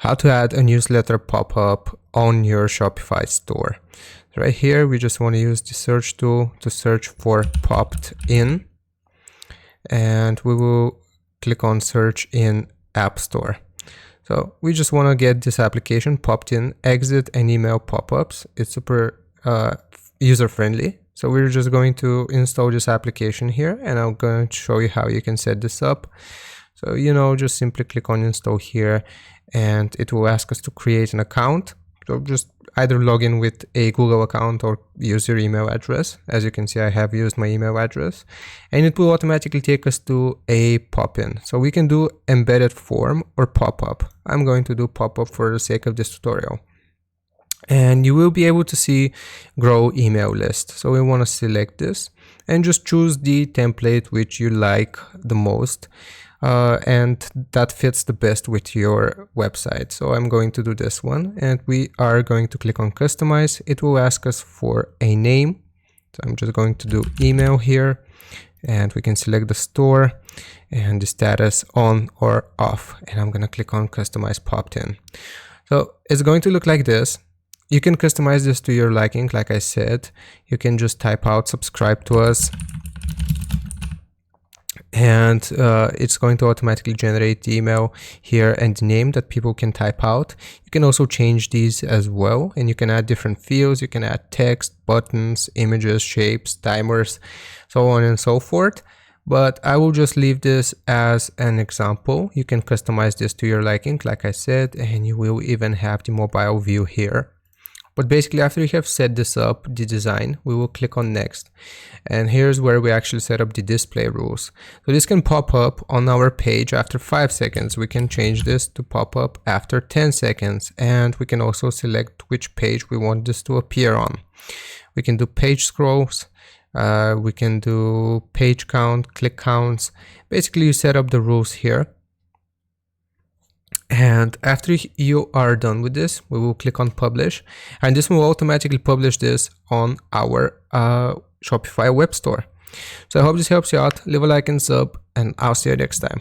how to add a newsletter pop-up on your Shopify store. Right here, we just want to use the search tool to search for popped in, and we will click on search in App Store. So we just want to get this application popped in, exit and email pop-ups. It's super user-friendly. So we're just going to install this application here, and I'm going to show you how you can set this up. So, just simply click on install here, and it will ask us to create an account. So just either log in with a Google account or use your email address. As you can see, I have used my email address, and it will automatically take us to a pop-in. So we can do embedded form or pop-up. I'm going to do pop-up for the sake of this tutorial. And you will be able to see grow email list. So we want to select this and just choose the template which you like the most. And that fits the best with your website. So I'm going to do this one, and we are going to click on customize. It will ask us for a name. So I'm just going to do email here, and we can select the store and the status on or off. And I'm going to click on customize popped in. So it's going to look like this. You can customize this to your liking. Like I said, you can just type out subscribe to us, and it's going to automatically generate the email here and the name that people can type out. You can also change these as well, and you can add different fields. You can add text, buttons, images, shapes, timers, so on and so forth. But I will just leave this as an example. You can customize this to your liking, like I said, and you will even have the mobile view here. But basically, after you have set this up, the design, we will click on next. And here's where we actually set up the display rules. So this can pop up on our page after 5 seconds. We can change this to pop up after 10 seconds. And we can also select which page we want this to appear on. We can do page scrolls. We can do page count, click counts. Basically, you set up the rules here. And after you are done with this, we will click on publish, and this will automatically publish this on our Shopify web store. So I hope this helps you out. Leave a like and sub, and I'll see you next time.